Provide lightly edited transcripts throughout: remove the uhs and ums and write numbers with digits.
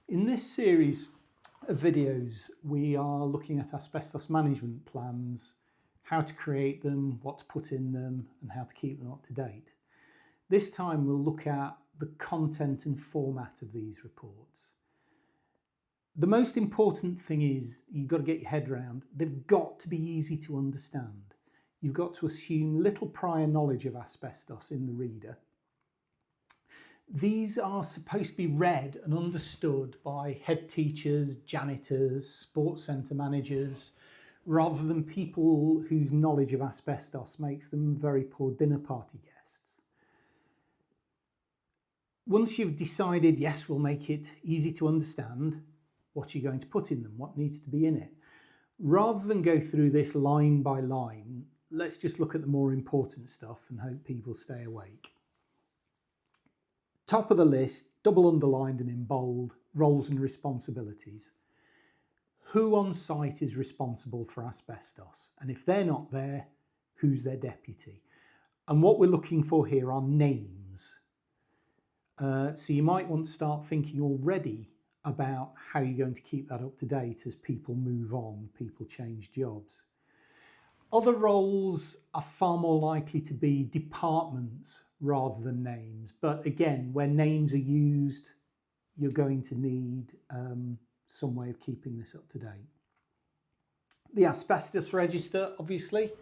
In this series of videos, we are looking at asbestos management plans, how to create them, what to put in them, and how to keep them up to date. This time we'll look at the content and format of these reports. The most important thing is you've got to get your head around. They've got to be easy to understand. You've got to assume little prior knowledge of asbestos in the reader. These are supposed to be read and understood by head teachers, janitors, sports centre managers, rather than people whose knowledge of asbestos makes them very poor dinner party guests. Once you've decided, yes, we'll make it easy to understand, what are you going to put in them? What needs to be in it? Rather than go through this line by line, let's just look at the more important stuff and hope people stay awake. Top of the list, double underlined and in bold, roles and responsibilities. Who on site is responsible for asbestos? And if they're not there, who's their deputy? And what we're looking for here are names. So you might want to start thinking already about how you're going to keep that up to date as people move on, people change jobs. Other roles are far more likely to be departments rather than names. But again, where names are used, you're going to need some way of keeping this up to date. The asbestos register, obviously,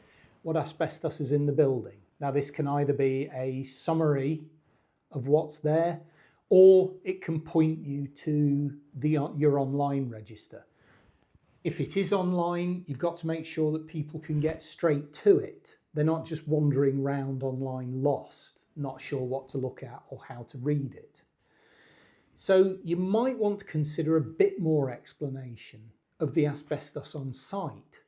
what asbestos is in the building. Now this can either be a summary of what's there, or it can point you to your online register. If it is online, you've got to make sure that people can get straight to it. They're not just wandering around online lost, not sure what to look at or how to read it. So you might want to consider a bit more explanation of the asbestos on site.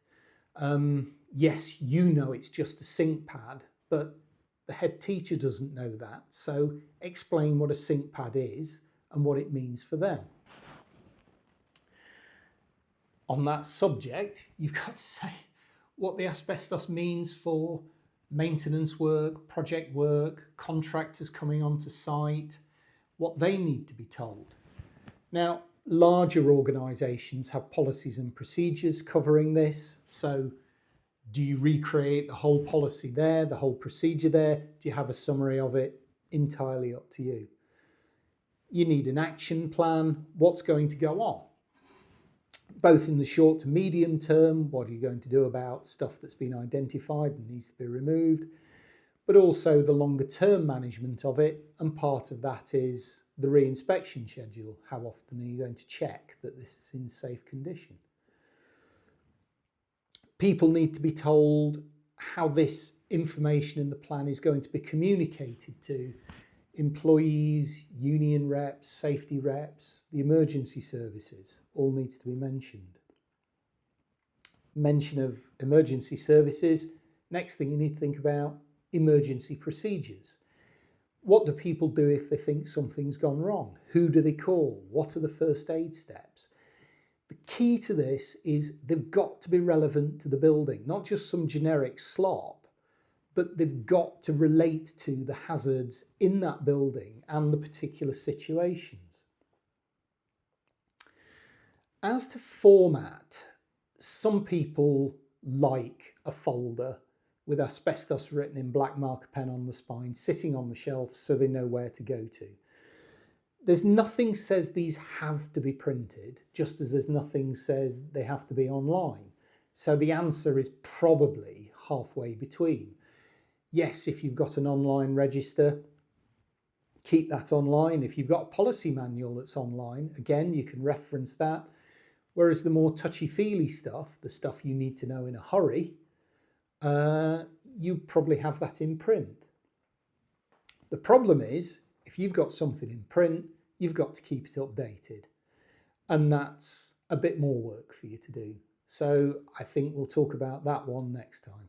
Yes, you know it's just a sink pad, but the head teacher doesn't know that. So explain what a sink pad is and what it means for them. On that subject, you've got to say what the asbestos means for maintenance work, project work, contractors coming onto site, what they need to be told. Now, larger organisations have policies and procedures covering this. So do you recreate the whole policy there, the whole procedure there? Do you have a summary of it? Entirely up to you. You need an action plan. What's going to go on? Both in the short to medium term, what are you going to do about stuff that's been identified and needs to be removed, but also the longer term management of it. And part of that is the re-inspection schedule. How often are you going to check that this is in safe condition? People need to be told how this information in the plan is going to be communicated to employees, union reps, safety reps, the emergency services, all needs to be mentioned. Mention of emergency services. Next thing you need to think about, emergency procedures. What do people do if they think something's gone wrong? Who do they call? What are the first aid steps? The key to this is they've got to be relevant to the building, not just some generic slop, but they've got to relate to the hazards in that building and the particular situations. As to format, some people like a folder with asbestos written in black marker pen on the spine, sitting on the shelf so they know where to go to. There's nothing says these have to be printed, just as there's nothing says they have to be online. So the answer is probably halfway between. Yes, if you've got an online register, keep that online. If you've got a policy manual that's online, again, you can reference that. Whereas the more touchy-feely stuff, the stuff you need to know in a hurry, you probably have that in print. The problem is, if you've got something in print, you've got to keep it updated. And that's a bit more work for you to do. So I think we'll talk about that one next time.